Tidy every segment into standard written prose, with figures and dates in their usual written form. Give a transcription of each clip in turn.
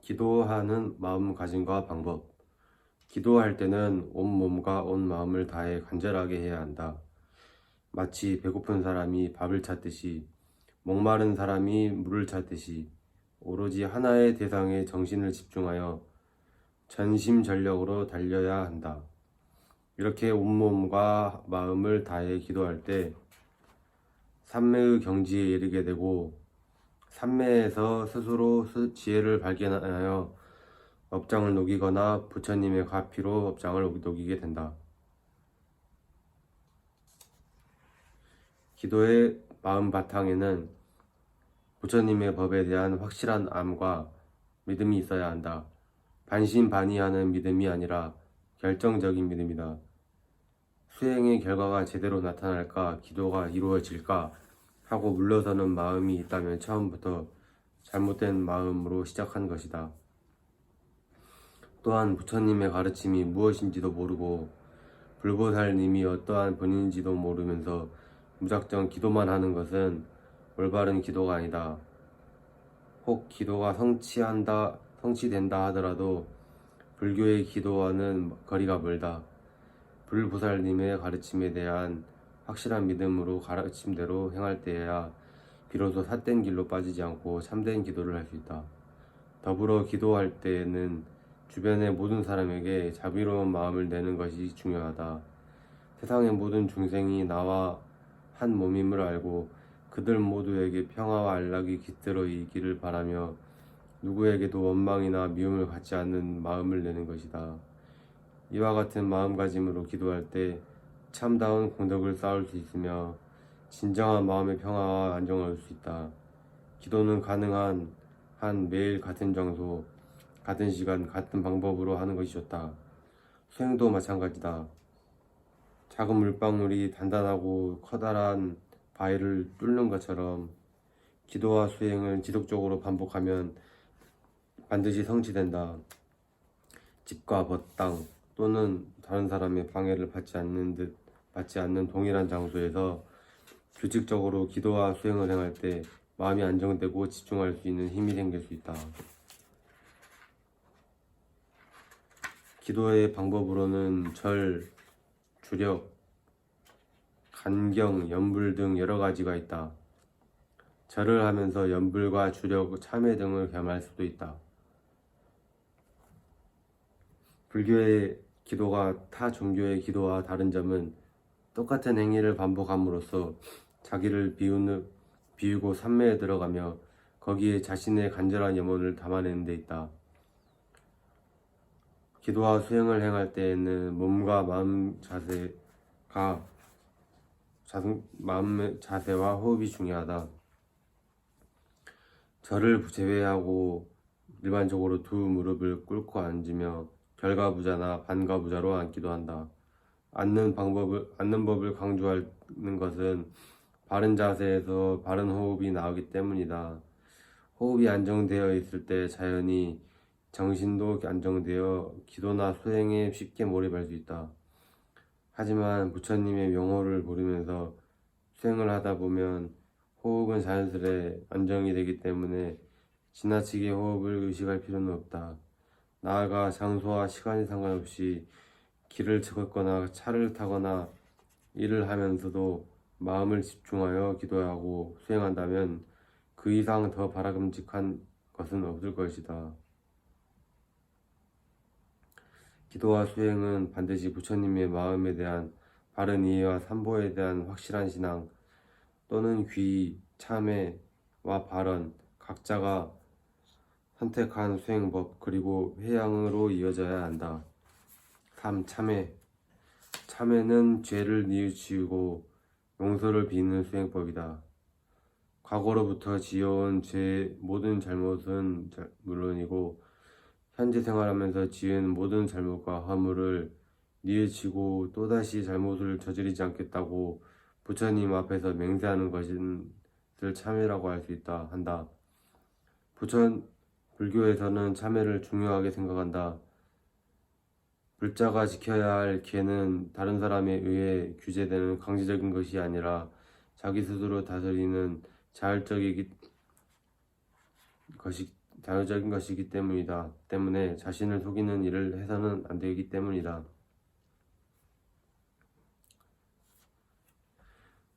기도하는 마음가짐과 방법. 기도할 때는 온 몸과 온 마음을 다해 간절하게 해야 한다. 마치 배고픈 사람이 밥을 찾듯이, 목마른 사람이 물을 찾듯이, 오로지 하나의 대상에 정신을 집중하여 전심전력으로 달려야 한다. 이렇게 온몸과 마음을 다해 기도할 때 삼매의 경지에 이르게 되고, 삼매에서 스스로 지혜를 발견하여 업장을 녹이거나 부처님의 가피로 업장을 녹이게 된다. 기도의 마음 바탕에는 부처님의 법에 대한 확실한 암과 믿음이 있어야 한다. 반신반의하는 믿음이 아니라 결정적인 믿음이다. 수행의 결과가 제대로 나타날까, 기도가 이루어질까 하고 물러서는 마음이 있다면 처음부터 잘못된 마음으로 시작한 것이다. 또한 부처님의 가르침이 무엇인지도 모르고 불보살님이 어떠한 분인지도 모르면서 무작정 기도만 하는 것은 올바른 기도가 아니다. 혹 기도가 성취된다 하더라도 불교의 기도와는 거리가 멀다. 불보살님의 가르침에 대한 확실한 믿음으로 가르침대로 행할 때에야 비로소 삿된 길로 빠지지 않고 참된 기도를 할 수 있다. 더불어 기도할 때에는 주변의 모든 사람에게 자비로운 마음을 내는 것이 중요하다. 세상의 모든 중생이 나와 한 몸임을 알고 그들 모두에게 평화와 안락이 깃들어 있기를 바라며 누구에게도 원망이나 미움을 갖지 않는 마음을 내는 것이다. 이와 같은 마음가짐으로 기도할 때 참다운 공덕을 쌓을 수 있으며 진정한 마음의 평화와 안정을 얻을 수 있다. 기도는 가능한 한 매일 같은 장소, 같은 시간, 같은 방법으로 하는 것이 좋다. 수행도 마찬가지다. 작은 물방울이 단단하고 커다란 바위를 뚫는 것처럼 기도와 수행을 지속적으로 반복하면 반드시 성취된다. 집과 법당 또는 다른 사람의 방해를 받지 않는 동일한 장소에서 규칙적으로 기도와 수행을 행할 때 마음이 안정되고 집중할 수 있는 힘이 생길 수 있다. 기도의 방법으로는 절, 주력, 간경, 연불 등 여러 가지가 있다. 절을 하면서 연불과 주력, 참회 등을 겸할 수도 있다. 불교의 기도가 타 종교의 기도와 다른 점은 똑같은 행위를 반복함으로써 자기를 비우고 삼매에 들어가며 거기에 자신의 간절한 염원을 담아내는 데 있다. 기도와 수행을 행할 때에는 몸과 마음의 자세와 호흡이 중요하다. 절을 제외하고 일반적으로 두 무릎을 꿇고 앉으며 결과부자나 반가부자로 앉기도 한다. 앉는 법을 강조하는 것은 바른 자세에서 바른 호흡이 나오기 때문이다. 호흡이 안정되어 있을 때 자연히 정신도 안정되어 기도나 수행에 쉽게 몰입할 수 있다. 하지만 부처님의 명호를 모르면서 수행을 하다 보면 호흡은 자연스레 안정이 되기 때문에 지나치게 호흡을 의식할 필요는 없다. 나아가 장소와 시간에 상관없이 길을 걷거나 차를 타거나 일을 하면서도 마음을 집중하여 기도하고 수행한다면 그 이상 더 바람직한 것은 없을 것이다. 기도와 수행은 반드시 부처님의 마음에 대한 바른 이해와 삼보에 대한 확실한 신앙 또는 귀의, 참회와 발언, 각자가 선택한 수행법 그리고 회양으로 이어져야 한다. 3. 참회. 참회는 죄를 뉘우치고 용서를 비는 수행법이다. 과거로부터 지어온 모든 잘못은 물론이고 현재 생활하면서 지은 모든 잘못과 허물을 뉘우치고 또다시 잘못을 저지르지 않겠다고 부처님 앞에서 맹세하는 것을 참회라고 할 수 한다. 불교에서는 참회를 중요하게 생각한다. 불자가 지켜야 할 계는 다른 사람에 의해 규제되는 강제적인 것이 아니라 자기 스스로 다스리는 자율적인 자유적인 것이기 때문이다. 때문에 자신을 속이는 일을 해서는 안 되기 때문이다.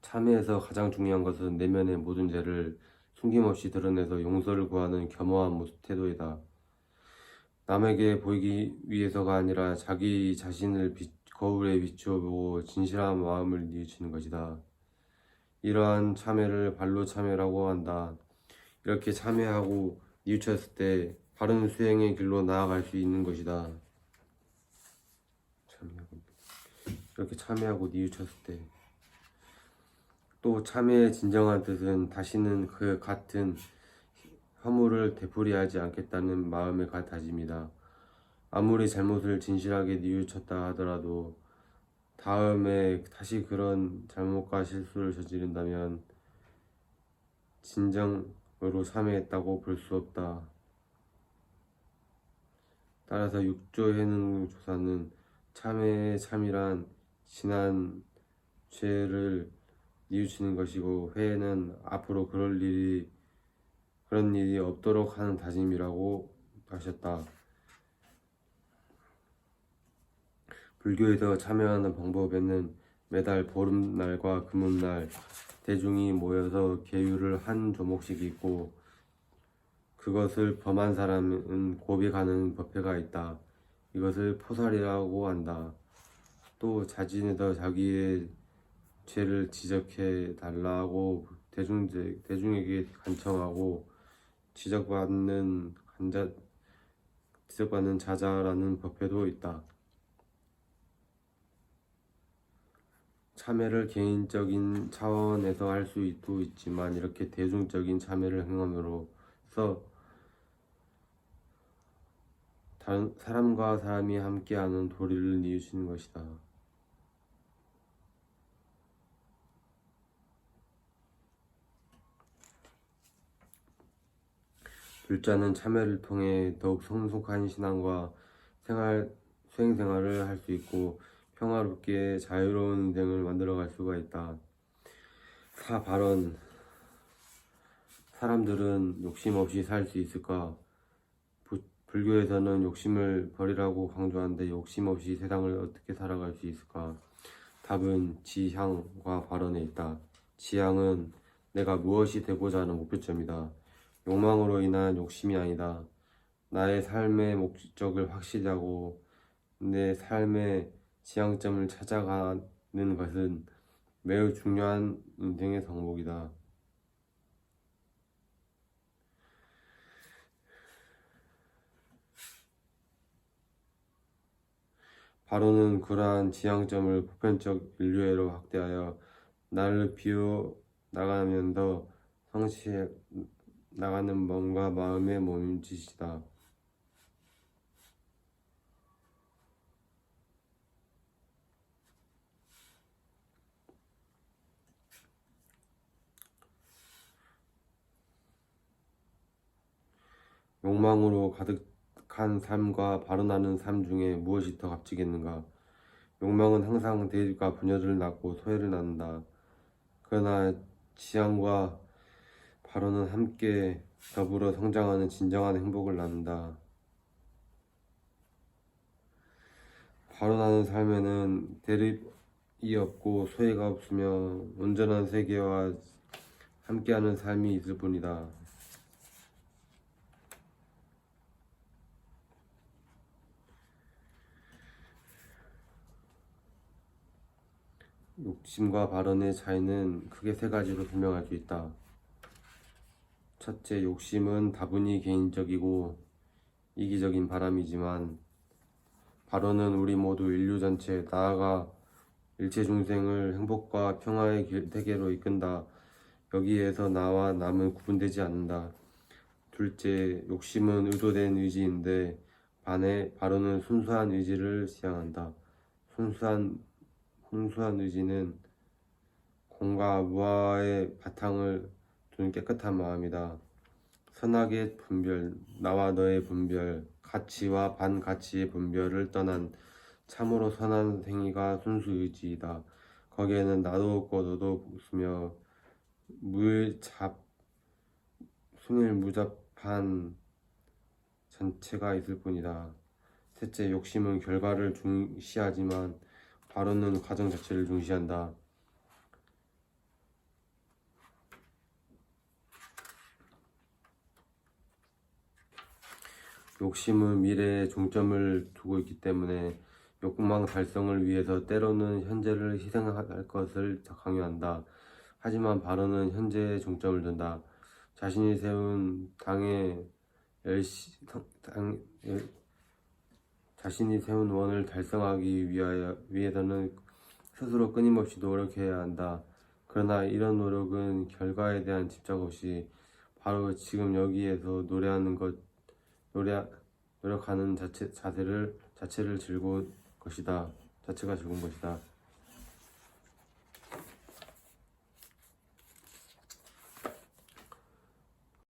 참회에서 가장 중요한 것은 내면의 모든 죄를 숨김없이 드러내서 용서를 구하는 겸허한 태도이다. 남에게 보이기 위해서가 아니라 자기 자신을 거울에 비추어 보고 진실한 마음을 뉘우치는 것이다. 이러한 참회를 발로 참회라고 한다. 이렇게 참회하고 뉘우쳤을 때 바른 수행의 길로 나아갈 수 있는 것이다. 이렇게 참회하고 뉘우쳤을 때 또 참회의 진정한 뜻은 다시는 그 같은 허물을 되풀이하지 않겠다는 마음의 다짐이다. 아무리 잘못을 진실하게 뉘우쳤다 하더라도 다음에 다시 그런 잘못과 실수를 저지른다면 진정으로 참회했다고 볼 수 없다. 따라서 육조해능 조사는 참회의 참이란 지난 죄를 뉘우치는 것이고, 회는 앞으로 그런 일이 없도록 하는 다짐이라고 하셨다. 불교에서 참여하는 방법에는 매달 보름날과 금음날 대중이 모여서 계율을 한 조목씩 있고, 그것을 범한 사람은 고백하는 법회가 있다. 이것을 포살이라고 한다. 또 자진해서 자기의 죄를 지적해 달라고 대중에게 간청하고 지적받는 자자라는 법회도 있다. 참회를 개인적인 차원에서 할 수도 있지만 이렇게 대중적인 참회를 행함으로써 다른 사람과 사람이 함께하는 도리를 이루시는 것이다. 불자는 참회를 통해 더욱 성숙한 신앙과 수행생활을 할 수 있고 평화롭게 자유로운 인생을 만들어갈 수가 있다. 발언. 사람들은 욕심 없이 살 수 있을까? 불교에서는 욕심을 버리라고 강조하는데 욕심 없이 세상을 어떻게 살아갈 수 있을까? 답은 지향과 발언에 있다. 지향은 내가 무엇이 되고자 하는 목표점이다. 욕망으로 인한 욕심이 아니다. 나의 삶의 목적을 확실히 하고 내 삶의 지향점을 찾아가는 것은 매우 중요한 인생의 덕목이다. 바로는 그러한 지향점을 보편적 인류애로 확대하여 나를 비워 나가면서 성취해 나가는 몸과 마음의 몸짓이다. 욕망으로 가득한 삶과 발언하는 삶 중에 무엇이 더 값지겠는가? 욕망은 항상 대립과 분열을 낳고 소외를 낳는다. 그러나 지향과 발언은 함께 더불어 성장하는 진정한 행복을 낳는다. 발언하는 삶에는 대립이 없고 소외가 없으며 온전한 세계와 함께하는 삶이 있을 뿐이다. 욕심과 발언의 차이는 크게 세 가지로 설명할 수 있다. 첫째, 욕심은 다분히 개인적이고 이기적인 바람이지만 발언은 우리 모두 인류 전체, 나아가 일체 중생을 행복과 평화의 세계로 이끈다. 여기에서 나와 남은 구분되지 않는다. 둘째, 욕심은 의도된 의지인데 반해 발언은 순수한 의지를 지향한다. 순수한 의지는 공과 무아의 바탕을 둔 깨끗한 마음이다. 선악의 분별, 나와 너의 분별, 가치와 반가치의 분별을 떠난 참으로 선한 행위가 순수 의지이다. 거기에는 나도 없고 너도 없으며 무잡한 전체가 있을 뿐이다. 셋째, 욕심은 결과를 중시하지만 바로는 과정 자체를 중시한다. 욕심은 미래에 중점을 두고 있기 때문에 욕망 달성을 위해서 때로는 현재를 희생할 것을 강요한다. 하지만 바로는 현재에 중점을 둔다. 자신이 세운 자신이 세운 원을 달성하기 위해서는 스스로 끊임없이 노력해야 한다. 그러나 이런 노력은 결과에 대한 집착 없이 바로 지금 여기에서 노력하는 자체를 즐거운 것이다. 자체가 즐거운 것이다.